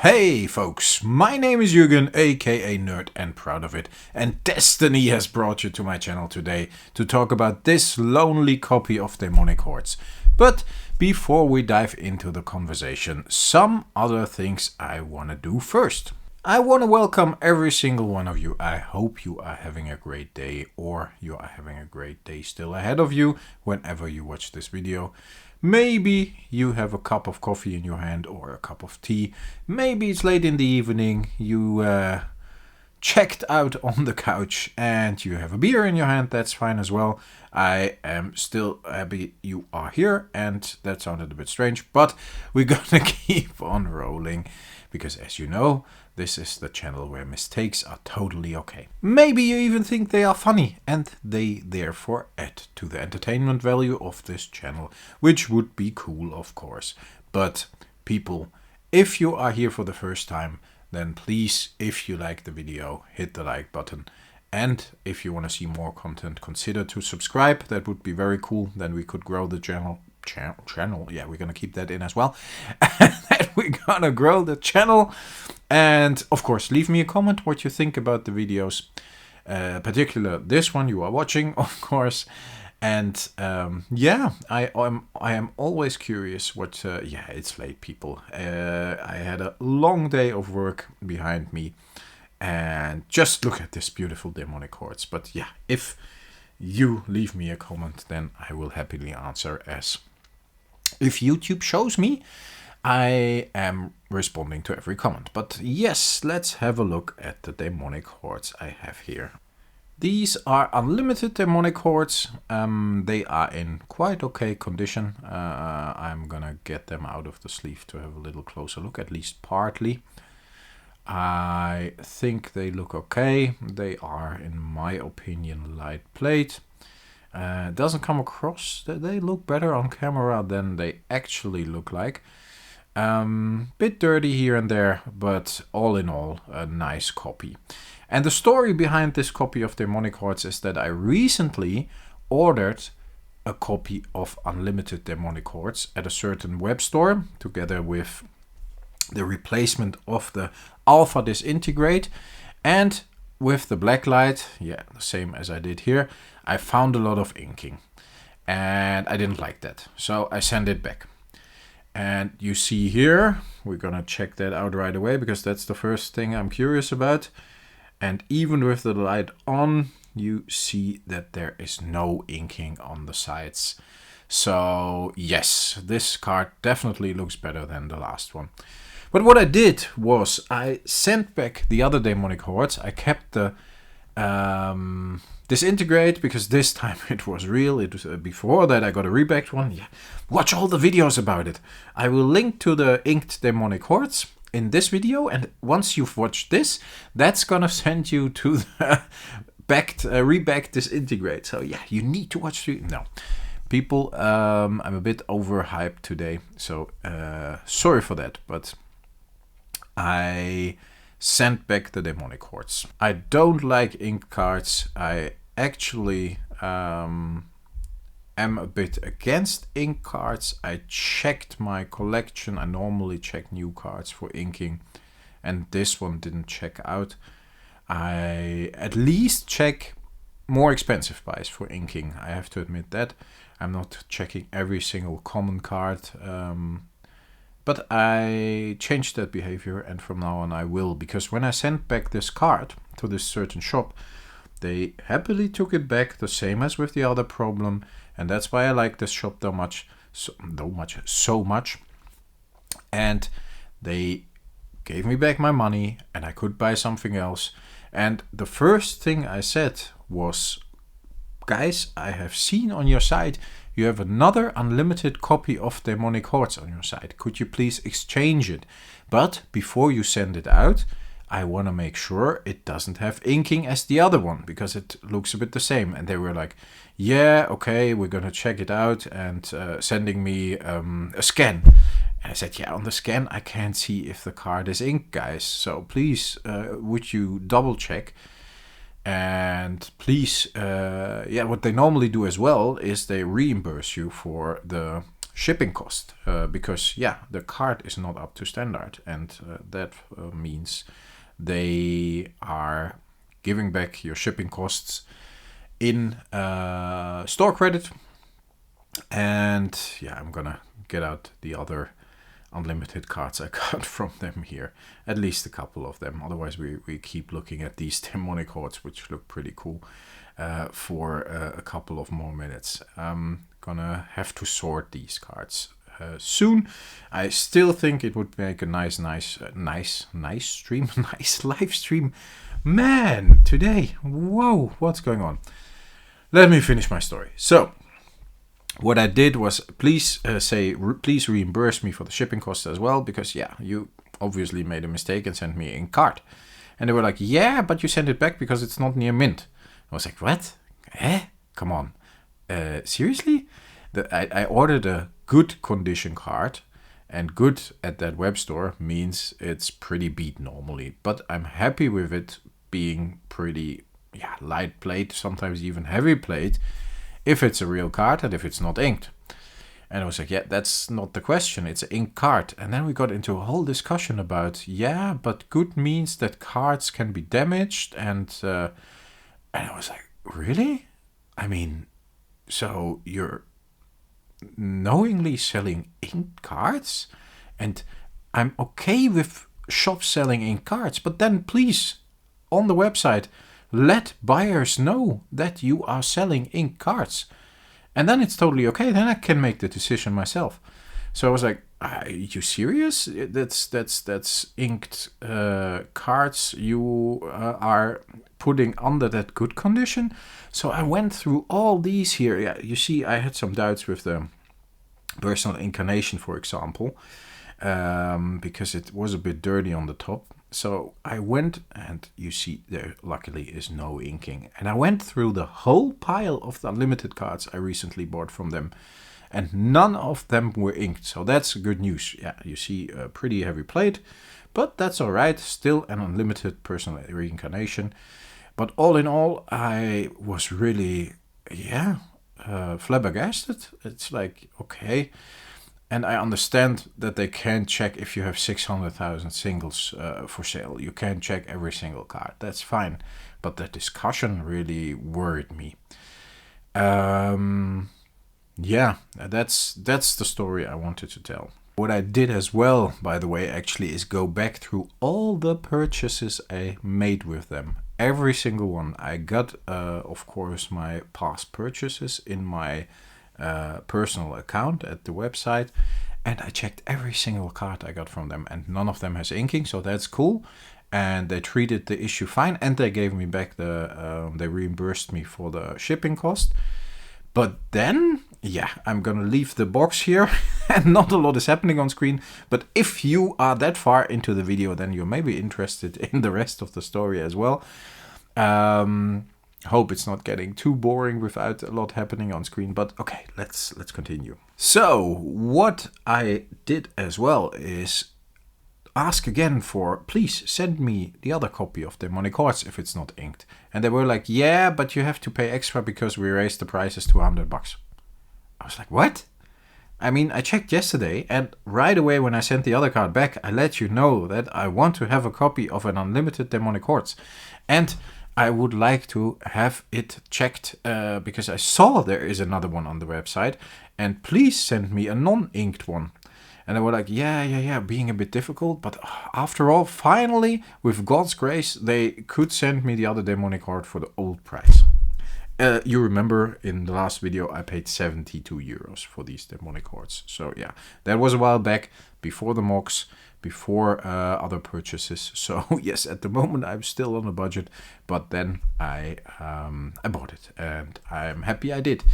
Hey folks, my name is Jürgen, aka Nerd and Proud of It, and Destiny has brought you to my channel today to talk about this lonely copy of Demonic Hordes. But before we dive into the conversation, some other things I want to do first. I want to welcome every single one of you. I hope you are having a great day, or you are having a great day still ahead of you whenever you watch this video. Maybe you have a cup of coffee in your hand or a cup of tea. Maybe it's late in the evening, you checked out on the couch and you have a beer in your hand. That's fine as well. I am still happy you are here, and that sounded a bit strange, but we're gonna keep on rolling because, as you know, this is the channel where mistakes are totally okay. Maybe you even think they are funny and they therefore add to the entertainment value of this channel, which would be cool, of course. But people, if you are here for the first time, then please, if you like the video, hit the like button. And if you want to see more content, consider to subscribe. That would be very cool. Then we could grow the channel. Yeah, we're gonna keep that in as well. And then we're gonna grow the channel. And of course, leave me a comment what you think about the videos, particular this one you are watching, of course. And yeah, I am always curious what. Yeah, it's late, people. I had a long day of work behind me, and just look at this beautiful Demonic Hordes. But yeah, if you leave me a comment, then I will happily answer. As if YouTube shows me, I am responding to every comment. But yes, let's have a look at the Demonic Hordes I have here. These are Unlimited Demonic Hordes. They are in quite okay condition. I'm gonna get them out of the sleeve to have a little closer look, at least partly. I think they look okay. They are, in my opinion, light plate. Doesn't come across that they look better on camera than they actually look like. Bit dirty here and there, but all in all, a nice copy. And the story behind this copy of Demonic Hordes is that I recently ordered a copy of Unlimited Demonic Hordes at a certain web store, together with the replacement of the Alpha Disintegrate, and with the blacklight, yeah, the same as I did here, I found a lot of inking, and I didn't like that, so I sent it back. And you see here, we're gonna check that out right away because that's the first thing I'm curious about. And even with the light on, you see that there is no inking on the sides. So yes, this card definitely looks better than the last one. But what I did was I sent back the other Demonic Hordes. I kept the Disintegrate because this time it was real. It was before that I got a rebacked one. Yeah, watch all the videos about it. I will link to the inked Demonic Hordes in this video, and once you've watched this, that's gonna send you to the rebacked Disintegrate. So yeah, you need to watch the no. People, I'm a bit overhyped today, so sorry for that, but I sent back the Demonic Hordes. I don't like ink cards. I actually am a bit against ink cards. I checked my collection. I normally check new cards for inking, and this one didn't check out. I at least check more expensive buys for inking. I have to admit that. I'm not checking every single common card. But I changed that behavior, and from now on I will, because when I sent back this card to this certain shop, they happily took it back, the same as with the other problem, and that's why I like this shop so much. And they gave me back my money, and I could buy something else. And the first thing I said was, guys, I have seen on your site you have another unlimited copy of Demonic Hordes on your site. Could you please exchange it? But before you send it out, I want to make sure it doesn't have inking as the other one, because it looks a bit the same. And they were like, yeah, okay, we're going to check it out, and sending me a scan. And I said, yeah, on the scan, I can't see if the card is inked, guys. So please, would you double check? And please, yeah, what they normally do as well is they reimburse you for the shipping cost, because yeah, the card is not up to standard, and that means they are giving back your shipping costs in store credit. And yeah, I'm gonna get out the other unlimited cards I got from them here, at least a couple of them. Otherwise we keep looking at these demonic hordes, which look pretty cool, for a couple of more minutes. I'm gonna have to sort these cards soon. I still think it would make a nice stream, nice live stream. Man, today, whoa, what's going on? Let me finish my story. So what I did was, please please reimburse me for the shipping costs as well, because yeah, you obviously made a mistake and sent me in card. And they were like, yeah, but you sent it back because it's not near mint. I was like, what? Come on. Seriously? I ordered a good condition card, and good at that web store means it's pretty beat normally. But I'm happy with it being pretty light plate, sometimes even heavy plate, if it's a real card and if it's not inked. And I was like, yeah, that's not the question. It's an ink card. And then we got into a whole discussion about, yeah, but good means that cards can be damaged. And I was like, really? I mean, so you're knowingly selling ink cards? And I'm okay with shops selling ink cards, but then please, on the website, let buyers know that you are selling ink cards. And then it's totally okay. Then I can make the decision myself. So I was like, are you serious? That's inked cards you are putting under that good condition? So I went through all these here. Yeah, you see, I had some doubts with the personal incarnation, for example, because it was a bit dirty on the top. So I went, and you see there luckily is no inking. And I went through the whole pile of the unlimited cards I recently bought from them, and none of them were inked. So that's good news. Yeah, you see a pretty heavy plate, but that's all right. Still an unlimited personal reincarnation. But all in all, I was really, flabbergasted. It's like, okay. And I understand that they can't check if you have 600,000 singles for sale. You can't check every single card. That's fine. But that discussion really worried me. That's the story I wanted to tell. What I did as well, by the way, actually, is go back through all the purchases I made with them. Every single one. I got, of course, my past purchases in my personal account at the website, and I checked every single card I got from them, and none of them has inking, so that's cool. And they treated the issue fine, and they gave me back they reimbursed me for the shipping cost. But then, I'm gonna leave the box here, and not a lot is happening on screen. But if you are that far into the video, then you may be interested in the rest of the story as well. Hope it's not getting too boring without a lot happening on screen, but okay, let's continue. So what I did as well is ask again for, please send me the other copy of Demonic Hordes if it's not inked. And they were like, yeah, but you have to pay extra because we raised the prices to $100. I was like, what? I mean, I checked yesterday, and right away when I sent the other card back, I let you know that I want to have a copy of an Unlimited Demonic Hordes. And I would like to have it checked because I saw there is another one on the website, and please send me a non-inked one. And they were like, yeah, being a bit difficult, but after all, finally, with God's grace, they could send me the other Demonic Horde for the old price. You remember in the last video I paid 72 euros for these Demonic Hordes. So yeah, that was a while back, before the mocks, before other purchases. So yes, at the moment I'm still on a budget, but then I bought it, and I'm happy I did.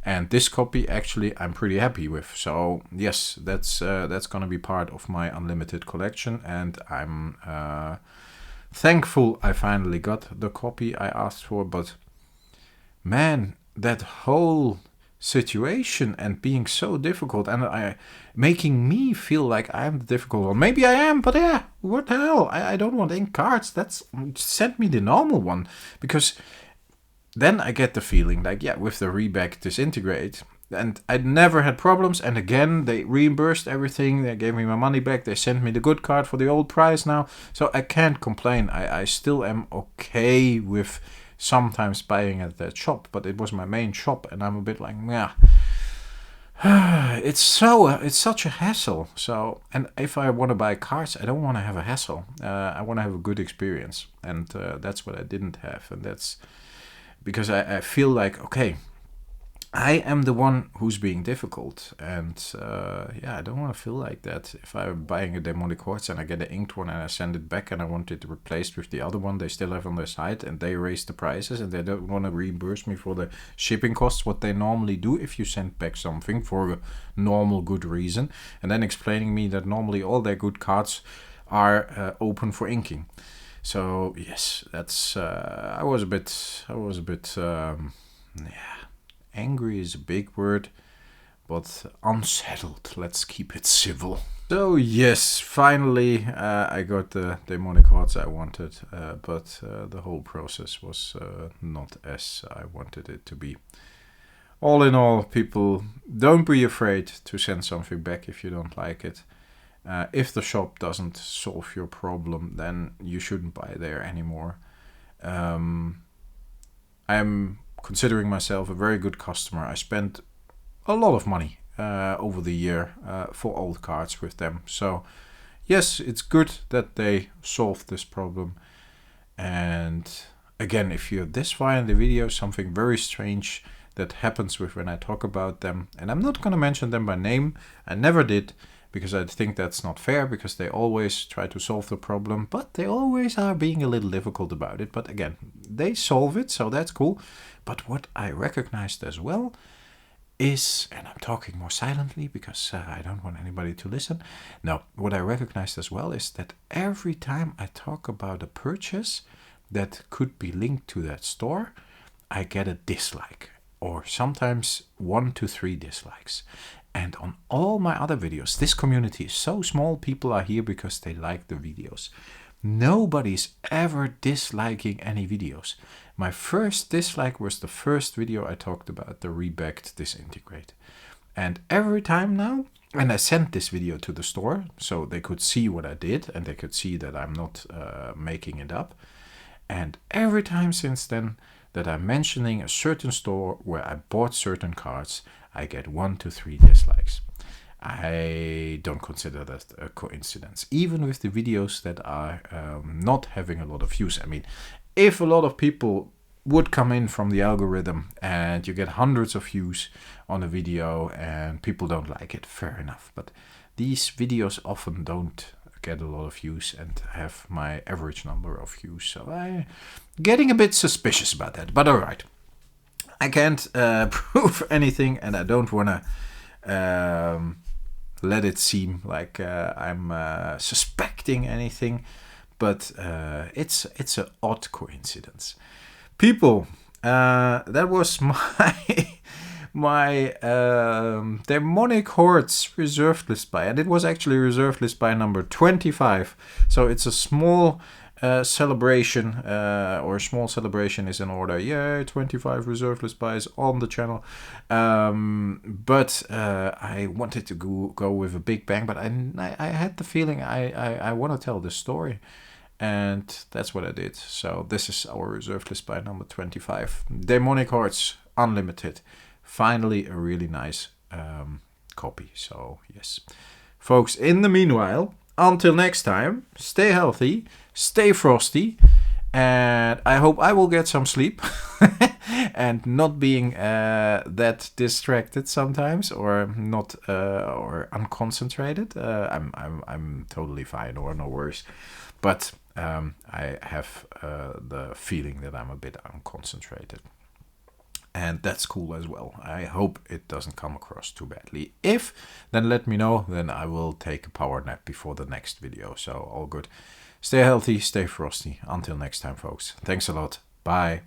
And this copy actually I'm pretty happy with. So yes, that's gonna be part of my unlimited collection, and I'm thankful I finally got the copy I asked for. But man, that whole situation and being so difficult, and making me feel like I'm the difficult one. Maybe I am, but yeah, what the hell? I don't want ink cards. Send me the normal one, because then I get the feeling like, yeah, with the Reback Disintegrate, And I never had problems. And again, they reimbursed everything. They gave me my money back. They sent me the good card for the old price now. So I can't complain. I still am okay with sometimes buying at that shop. But it was my main shop. And I'm a bit like, yeah. It's such a hassle. So, and if I want to buy cards, I don't want to have a hassle. I want to have a good experience. And that's what I didn't have. And that's because I feel like, okay, I am the one who's being difficult, and I don't want to feel like that. If I'm buying a Demonic Hordes and I get an inked one and I send it back and I want it replaced with the other one they still have on their site, and they raise the prices and they don't want to reimburse me for the shipping costs, what they normally do if you send back something for a normal good reason, and then explaining me that normally all their good cards are open for inking. So yes, that's I was a bit angry is a big word, but unsettled. Let's keep it civil. So yes, finally I got the Demonic Hordes I wanted, but the whole process was not as I wanted it to be. All in all, people, don't be afraid to send something back if you don't like it. If the shop doesn't solve your problem, then you shouldn't buy there anymore. I'm considering myself a very good customer. I spent a lot of money over the year for old cards with them. So yes, it's good that they solved this problem. And again, if you're this far in the video, something very strange that happens with when I talk about them, and I'm not going to mention them by name, I never did, because I think that's not fair, because they always try to solve the problem, but they always are being a little difficult about it. But again, they solve it, so that's cool. But what I recognized as well is, and I'm talking more silently because I don't want anybody to listen. No, what I recognized as well is that every time I talk about a purchase that could be linked to that store, I get a dislike, or sometimes 1 to 3 dislikes. And on all my other videos, this community is so small, people are here because they like the videos. Nobody's ever disliking any videos. My first dislike was the first video I talked about, the rebacked disintegrate. And every time now, and I sent this video to the store so they could see what I did and they could see that I'm not making it up. And every time since then that I'm mentioning a certain store where I bought certain cards, I get 1 to 3 dislikes. I don't consider that a coincidence, even with the videos that are not having a lot of views. I mean, if a lot of people would come in from the algorithm and you get hundreds of views on a video and people don't like it, fair enough. But these videos often don't get a lot of views and have my average number of views. So I'm getting a bit suspicious about that, but all right. I can't prove anything, and I don't want to let it seem like I'm suspecting anything, but it's an odd coincidence. People, that was my Demonic Hordes reserved list buy, and it was actually reserved list buy number 25. So it's a small celebration, or a small celebration is in order. Yay, 25 reserved list buys on the channel. But I wanted to go with a big bang, but I had the feeling I want to tell this story. And that's what I did. So this is our reserved list buy number 25. Demonic Hordes Unlimited. Finally a really nice copy. So yes. Folks, in the meanwhile, until next time, stay healthy, stay frosty, and I hope I will get some sleep and not being that distracted sometimes, or not or unconcentrated. I'm totally fine, or no worries, but I have the feeling that I'm a bit unconcentrated. And that's cool as well. I hope it doesn't come across too badly. If, then let me know. Then I will take a power nap before the next video. So all good. Stay healthy, stay frosty. Until next time, folks. Thanks a lot. Bye.